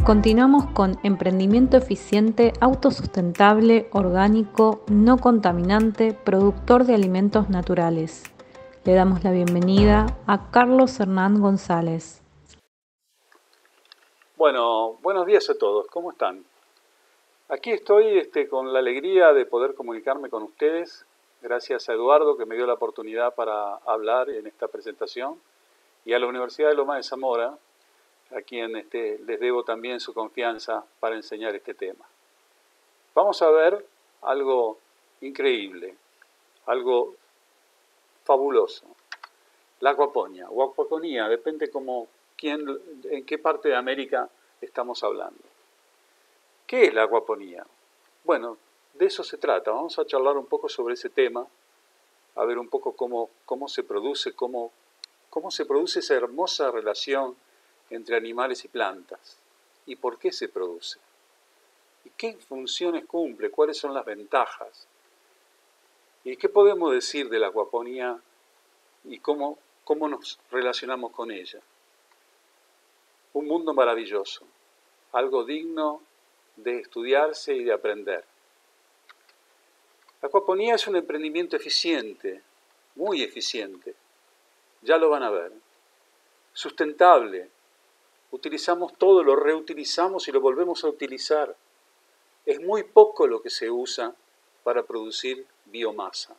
Continuamos con emprendimiento eficiente, autosustentable, orgánico, no contaminante, productor de alimentos naturales. Le damos la bienvenida a Carlos Hernán González. Bueno, buenos días a todos, ¿cómo están? Aquí estoy con la alegría de poder comunicarme con ustedes, gracias a Eduardo que me dio la oportunidad para hablar en esta presentación, y a la Universidad de Lomas de Zamora, a quien les debo también su confianza para enseñar este tema. Vamos a ver algo increíble, algo fabuloso. La acuaponía o acuaponía, depende en qué parte de América estamos hablando. ¿Qué es la acuaponía? Bueno, de eso se trata. Vamos a charlar un poco sobre ese tema, a ver un poco cómo se produce, cómo se produce esa hermosa relación entre animales y plantas, y por qué se produce, y qué funciones cumple, cuáles son las ventajas, y qué podemos decir de la acuaponía y cómo nos relacionamos con ella. Un mundo maravilloso, algo digno de estudiarse y de aprender. La acuaponía es un emprendimiento eficiente, muy eficiente, ya lo van a ver, sustentable. Utilizamos todo, lo reutilizamos y lo volvemos a utilizar. Es muy poco lo que se usa para producir biomasa.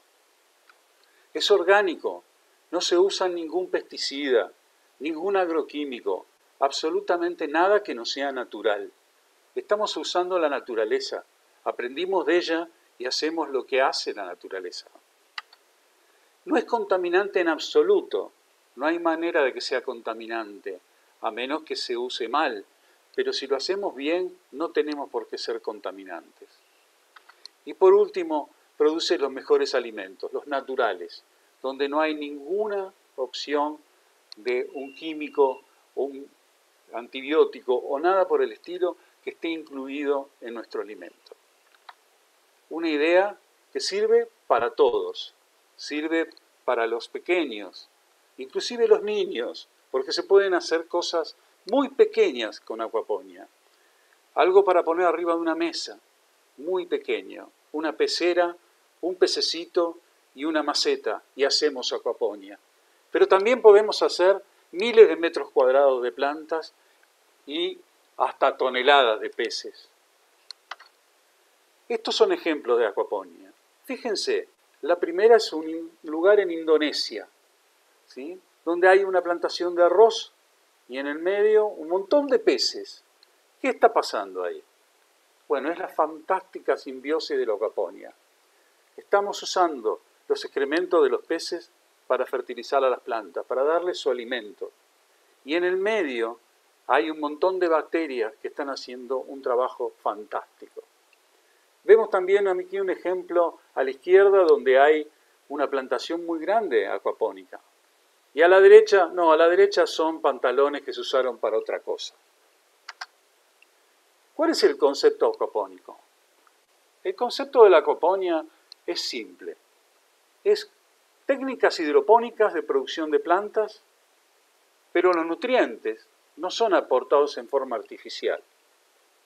Es orgánico, no se usa ningún pesticida, ningún agroquímico, absolutamente nada que no sea natural. Estamos usando la naturaleza, aprendimos de ella y hacemos lo que hace la naturaleza. No es contaminante en absoluto, no hay manera de que sea contaminante, a menos que se use mal, pero si lo hacemos bien, no tenemos por qué ser contaminantes. Y por último, produce los mejores alimentos, los naturales, donde no hay ninguna opción de un químico o un antibiótico o nada por el estilo que esté incluido en nuestro alimento. Una idea que sirve para todos, sirve para los pequeños, inclusive los niños, porque se pueden hacer cosas muy pequeñas con acuaponía. Algo para poner arriba de una mesa, muy pequeño, una pecera, un pececito y una maceta, y hacemos acuaponía. Pero también podemos hacer miles de metros cuadrados de plantas y hasta toneladas de peces. Estos son ejemplos de acuaponía. Fíjense, la primera es un lugar en Indonesia, ¿sí?, donde hay una plantación de arroz y en el medio un montón de peces. ¿Qué está pasando ahí? Bueno, es la fantástica simbiosis de la acuaponía. Estamos usando los excrementos de los peces para fertilizar a las plantas, para darles su alimento. Y en el medio hay un montón de bacterias que están haciendo un trabajo fantástico. Vemos también aquí un ejemplo a la izquierda donde hay una plantación muy grande acuapónica. Y a la derecha, no, a la derecha son pantalones que se usaron para otra cosa. ¿Cuál es el concepto acuapónico? El concepto de la acuaponía es simple. Es técnicas hidropónicas de producción de plantas, pero los nutrientes no son aportados en forma artificial,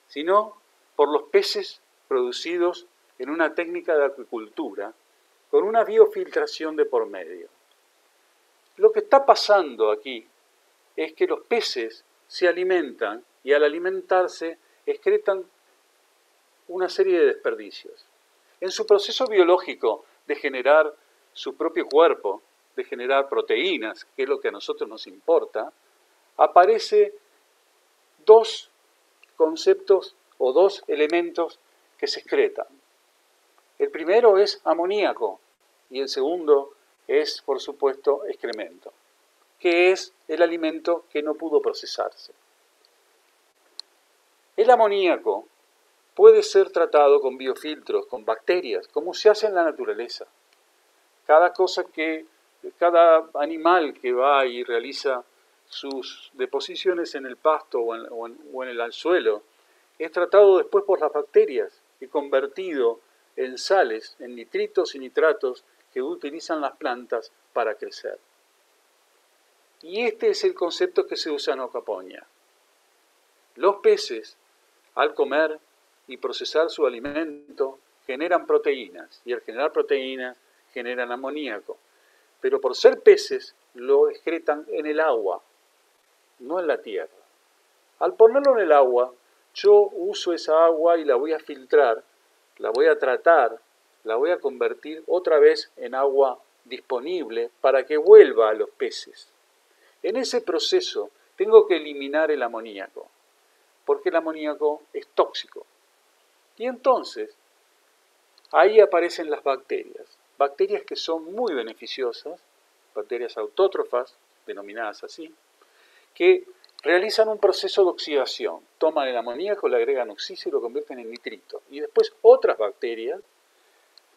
sino por los peces producidos en una técnica de acuicultura con una biofiltración de por medio. Lo que está pasando aquí es que los peces se alimentan y al alimentarse excretan una serie de desperdicios. En su proceso biológico de generar su propio cuerpo, de generar proteínas, que es lo que a nosotros nos importa, aparecen dos conceptos o dos elementos que se excretan. El primero es amoníaco y el segundo es, por supuesto, excremento, que es el alimento que no pudo procesarse. El amoníaco puede ser tratado con biofiltros, con bacterias, como se hace en la naturaleza. Cada animal que va y realiza sus deposiciones en el pasto o en el suelo es tratado después por las bacterias y convertido en sales, en nitritos y nitratos que utilizan las plantas para crecer. Y este es el concepto que se usa en acuaponía. Los peces, al comer y procesar su alimento, generan proteínas, y al generar proteínas generan amoníaco. Pero por ser peces, lo excretan en el agua, no en la tierra. Al ponerlo en el agua, yo uso esa agua y la voy a filtrar, la voy a tratar, la voy a convertir otra vez en agua disponible para que vuelva a los peces. En ese proceso tengo que eliminar el amoníaco, porque el amoníaco es tóxico. Y entonces, ahí aparecen las bacterias que son muy beneficiosas, bacterias autótrofas, denominadas así, que realizan un proceso de oxidación. Toman el amoníaco, le agregan oxígeno y lo convierten en nitrito. Y después otras bacterias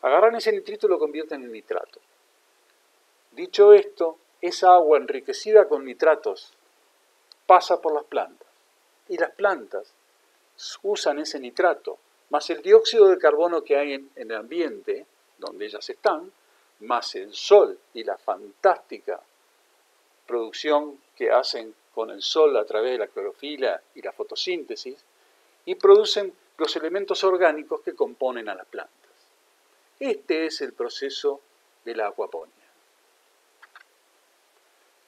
agarran ese nitrito y lo convierten en nitrato. Dicho esto, esa agua enriquecida con nitratos pasa por las plantas. Y las plantas usan ese nitrato, más el dióxido de carbono que hay en el ambiente, donde ellas están, más el sol y la fantástica producción que hacen con el sol a través de la clorofila y la fotosíntesis, y producen los elementos orgánicos que componen a las plantas. Este es el proceso de la acuaponía.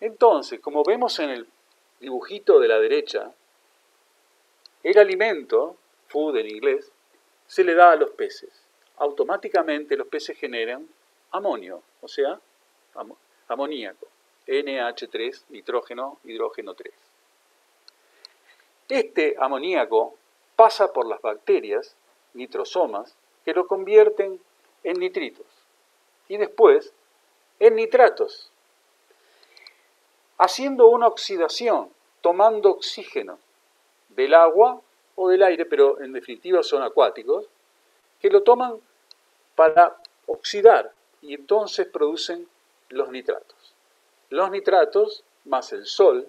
Entonces, como vemos en el dibujito de la derecha, el alimento, food en inglés, se le da a los peces. Automáticamente los peces generan amonio, o sea, amoníaco. NH3, nitrógeno, hidrógeno 3. Este amoníaco pasa por las bacterias, nitrosomas, que lo convierten en nitritos y después en nitratos, haciendo una oxidación, tomando oxígeno del agua o del aire, pero en definitiva son acuáticos, que lo toman para oxidar y entonces producen los nitratos. Los nitratos, más el sol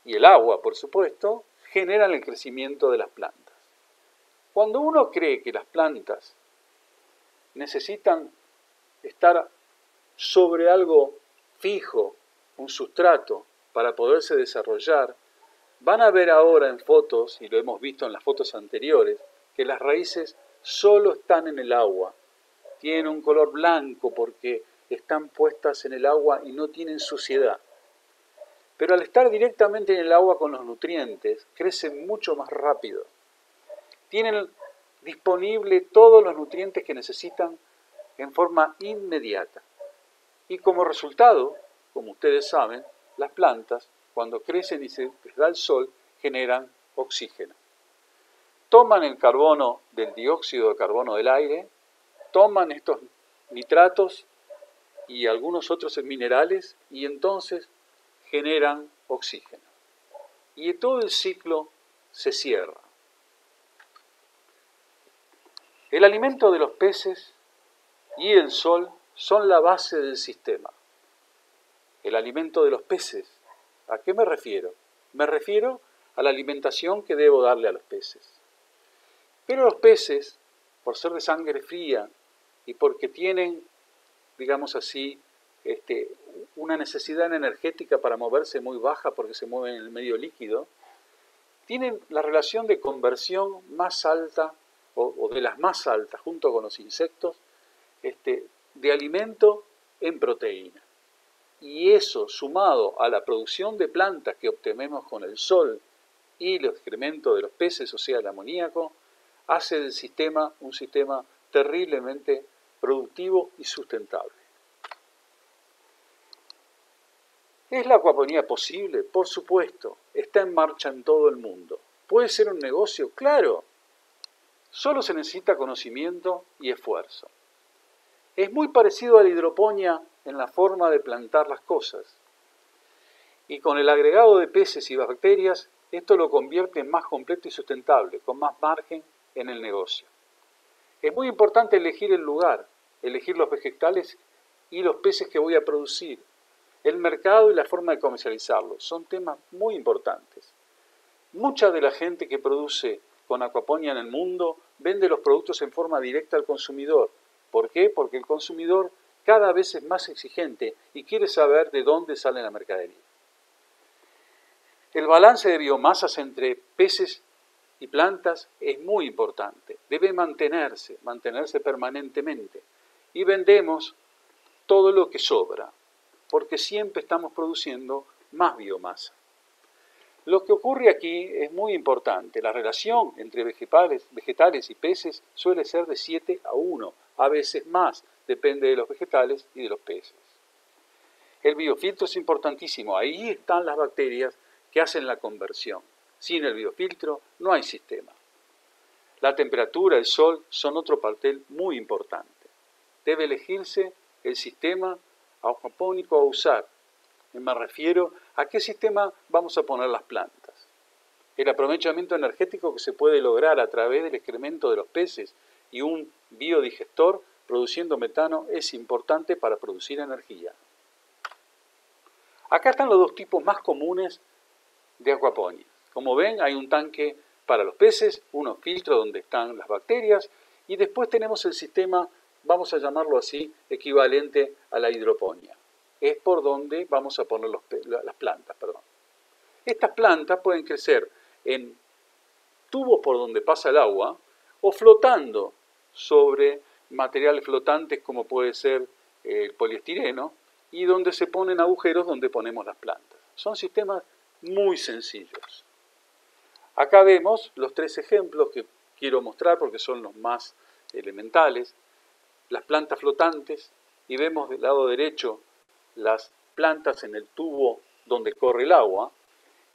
y el agua, por supuesto, generan el crecimiento de las plantas. Cuando uno cree que las plantas necesitan estar sobre algo fijo, un sustrato, para poderse desarrollar, van a ver ahora en fotos, y lo hemos visto en las fotos anteriores, que las raíces solo están en el agua. Tienen un color blanco porque están puestas en el agua y no tienen suciedad. Pero al estar directamente en el agua con los nutrientes, crecen mucho más rápido. Tienen disponible todos los nutrientes que necesitan en forma inmediata. Y como resultado, como ustedes saben, las plantas, cuando crecen y se les da el sol, generan oxígeno. Toman el carbono del dióxido de carbono del aire, toman estos nitratos y algunos otros minerales y entonces generan oxígeno. Y todo el ciclo se cierra. El alimento de los peces y el sol son la base del sistema. El alimento de los peces, ¿a qué me refiero? Me refiero a la alimentación que debo darle a los peces. Pero los peces, por ser de sangre fría y porque tienen, digamos así, una necesidad energética para moverse muy baja porque se mueven en el medio líquido, tienen la relación de conversión más alta o de las más altas junto con los insectos de alimento en proteína. Y eso sumado a la producción de plantas que obtenemos con el sol y los excrementos de los peces, o sea el amoníaco, hace del sistema un sistema terriblemente productivo y sustentable. ¿Es la acuaponía posible? Por supuesto, está en marcha en todo el mundo. ¿Puede ser un negocio? Claro. Solo se necesita conocimiento y esfuerzo. Es muy parecido a la hidroponía en la forma de plantar las cosas. Y con el agregado de peces y bacterias, esto lo convierte en más completo y sustentable, con más margen en el negocio. Es muy importante elegir el lugar, elegir los vegetales y los peces que voy a producir. El mercado y la forma de comercializarlo son temas muy importantes. Mucha de la gente que produce con acuaponía en el mundo vende los productos en forma directa al consumidor. ¿Por qué? Porque el consumidor cada vez es más exigente y quiere saber de dónde sale la mercadería. El balance de biomasas entre peces y plantas es muy importante. Debe mantenerse permanentemente. Y vendemos todo lo que sobra, porque siempre estamos produciendo más biomasa. Lo que ocurre aquí es muy importante. La relación entre vegetales y peces suele ser de 7:1, a veces más, depende de los vegetales y de los peces. El biofiltro es importantísimo. Ahí están las bacterias que hacen la conversión. Sin el biofiltro no hay sistema. La temperatura, el sol son otro papel muy importante. Debe elegirse el sistema aquapónico a usar. Me refiero a qué sistema vamos a poner las plantas. El aprovechamiento energético que se puede lograr a través del excremento de los peces y un biodigestor produciendo metano es importante para producir energía. Acá están los dos tipos más comunes de acuaponía. Como ven, hay un tanque para los peces, unos filtros donde están las bacterias, y después tenemos el sistema, vamos a llamarlo así, equivalente a la hidroponía. Es por donde vamos a poner las plantas. Estas plantas pueden crecer en tubos por donde pasa el agua o flotando sobre materiales flotantes como puede ser el poliestireno, y donde se ponen agujeros donde ponemos las plantas. Son sistemas muy sencillos. Acá vemos los 3 ejemplos que quiero mostrar porque son los más elementales. Las plantas flotantes, y vemos del lado derecho las plantas en el tubo donde corre el agua,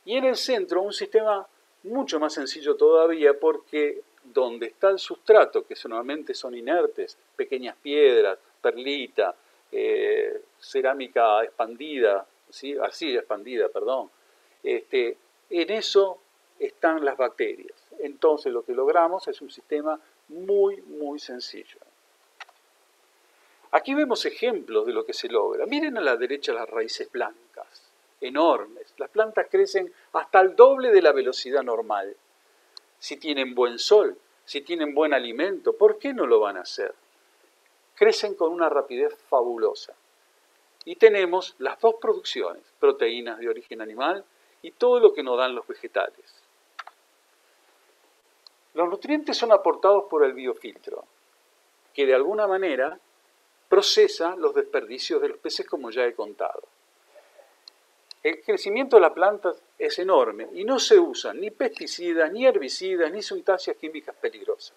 y en el centro un sistema mucho más sencillo todavía porque donde está el sustrato, que normalmente son inertes, pequeñas piedras, perlita, cerámica expandida, ¿sí? Arcilla expandida, perdón, en eso están las bacterias. Entonces lo que logramos es un sistema muy, muy sencillo. Aquí vemos ejemplos de lo que se logra. Miren a la derecha las raíces blancas, enormes. Las plantas crecen hasta el doble de la velocidad normal. Si tienen buen sol, si tienen buen alimento, ¿por qué no lo van a hacer? Crecen con una rapidez fabulosa. Y tenemos las dos producciones, proteínas de origen animal y todo lo que nos dan los vegetales. Los nutrientes son aportados por el biofiltro, que de alguna manera procesa los desperdicios de los peces, como ya he contado. El crecimiento de las plantas es enorme y no se usan ni pesticidas, ni herbicidas, ni sustancias químicas peligrosas.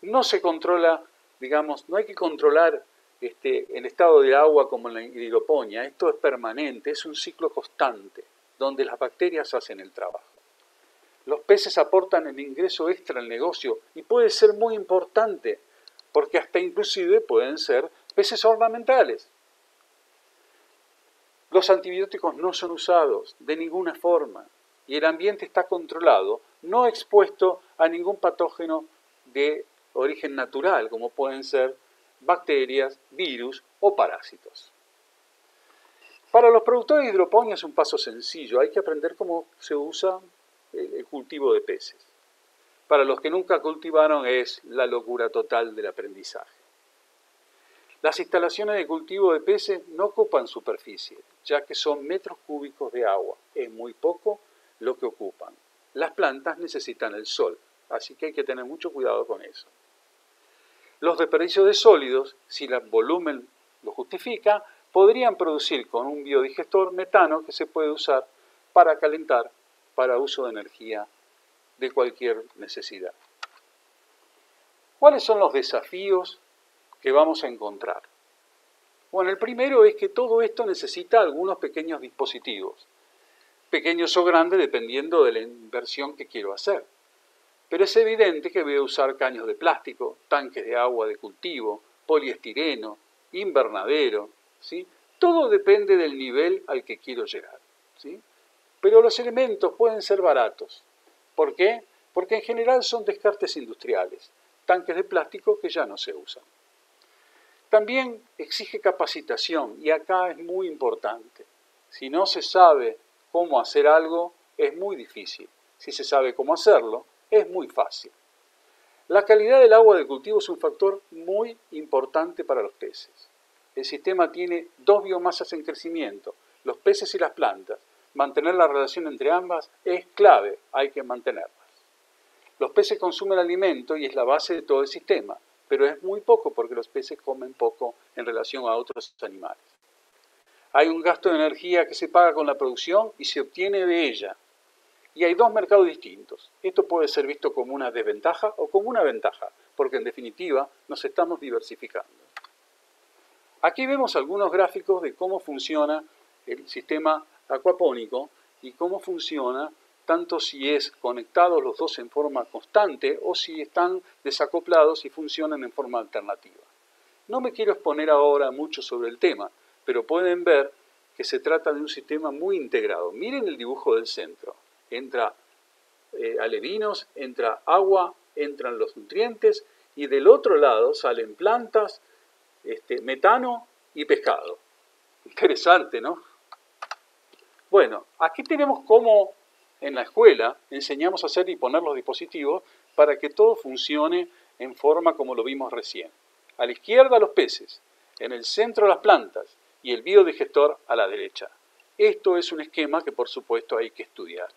No se controla, digamos, no hay que controlar el estado del agua como en la hidroponía. Esto es permanente, es un ciclo constante, donde las bacterias hacen el trabajo. Los peces aportan el ingreso extra al negocio y puede ser muy importante, porque hasta inclusive pueden ser peces ornamentales. Los antibióticos no son usados de ninguna forma y el ambiente está controlado, no expuesto a ningún patógeno de origen natural, como pueden ser bacterias, virus o parásitos. Para los productores de hidroponía es un paso sencillo, hay que aprender cómo se usa el cultivo de peces. Para los que nunca cultivaron es la locura total del aprendizaje. Las instalaciones de cultivo de peces no ocupan superficie, ya que son metros cúbicos de agua. Es muy poco lo que ocupan. Las plantas necesitan el sol, así que hay que tener mucho cuidado con eso. Los desperdicios de sólidos, si el volumen lo justifica, podrían producir con un biodigestor metano que se puede usar para calentar, para uso de energía de cualquier necesidad. ¿Cuáles son los desafíos que vamos a encontrar? Bueno, el primero es que todo esto necesita algunos pequeños dispositivos, pequeños o grandes dependiendo de la inversión que quiero hacer. Pero es evidente que voy a usar caños de plástico, tanques de agua de cultivo, poliestireno, invernadero, ¿sí? Todo depende del nivel al que quiero llegar, ¿sí? Pero los elementos pueden ser baratos. ¿Por qué? Porque en general son descartes industriales, tanques de plástico que ya no se usan. También exige capacitación y acá es muy importante. Si no se sabe cómo hacer algo, es muy difícil. Si se sabe cómo hacerlo, es muy fácil. La calidad del agua de cultivo es un factor muy importante para los peces. El sistema tiene 2 biomasas en crecimiento, los peces y las plantas, mantener la relación entre ambas es clave, hay que mantenerlas. Los peces consumen alimento y es la base de todo el sistema, pero es muy poco porque los peces comen poco en relación a otros animales. Hay un gasto de energía que se paga con la producción y se obtiene de ella. Y hay dos mercados distintos. Esto puede ser visto como una desventaja o como una ventaja, porque en definitiva nos estamos diversificando. Aquí vemos algunos gráficos de cómo funciona el sistema acuapónico y cómo funciona tanto si es conectados los dos en forma constante o si están desacoplados y funcionan en forma alternativa. No me quiero exponer ahora mucho sobre el tema, pero pueden ver que se trata de un sistema muy integrado. Miren el dibujo del centro. Entra alevinos, entra agua, entran los nutrientes y del otro lado salen plantas, metano y pescado. Interesante, ¿no? Bueno, aquí tenemos cómo en la escuela enseñamos a hacer y poner los dispositivos para que todo funcione en forma como lo vimos recién. A la izquierda los peces, en el centro las plantas y el biodigestor a la derecha. Esto es un esquema que por supuesto hay que estudiar.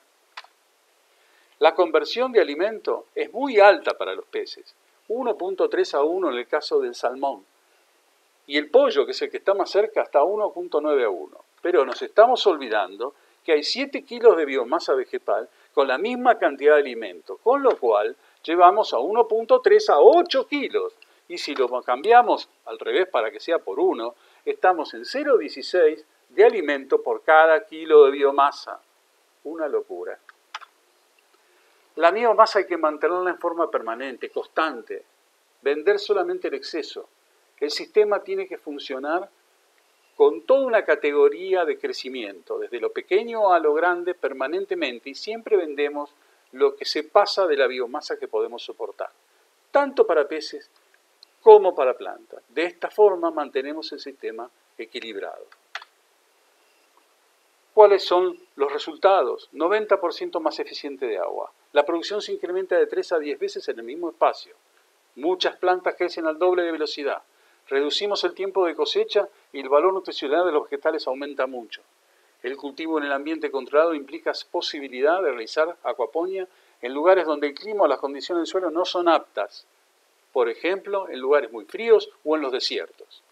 La conversión de alimento es muy alta para los peces, 1.3 a 1 en el caso del salmón, y el pollo, que es el que está más cerca, hasta 1.9 a 1. Pero nos estamos olvidando que hay 7 kilos de biomasa vegetal con la misma cantidad de alimento, con lo cual llevamos a 1.3 a 8 kilos. Y si lo cambiamos al revés para que sea por 1, estamos en 0.16 de alimento por cada kilo de biomasa. Una locura. La biomasa hay que mantenerla en forma permanente, constante. Vender solamente el exceso. El sistema tiene que funcionar con toda una categoría de crecimiento, desde lo pequeño a lo grande permanentemente, y siempre vendemos lo que se pasa de la biomasa que podemos soportar, tanto para peces como para plantas. De esta forma mantenemos el sistema equilibrado. ¿Cuáles son los resultados? 90% más eficiente de agua. La producción se incrementa de 3 a 10 veces en el mismo espacio. Muchas plantas crecen al doble de velocidad. Reducimos el tiempo de cosecha y el valor nutricional de los vegetales aumenta mucho. El cultivo en el ambiente controlado implica posibilidad de realizar acuaponía en lugares donde el clima o las condiciones del suelo no son aptas. Por ejemplo, en lugares muy fríos o en los desiertos.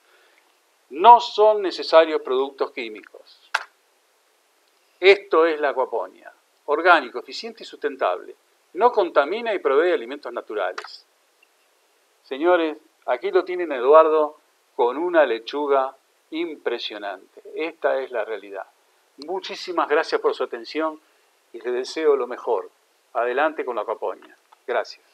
No son necesarios productos químicos. Esto es la acuaponía. Orgánico, eficiente y sustentable. No contamina y provee alimentos naturales. Señores, aquí lo tienen a Eduardo con una lechuga impresionante. Esta es la realidad. Muchísimas gracias por su atención y les deseo lo mejor. Adelante con la acuaponía. Gracias.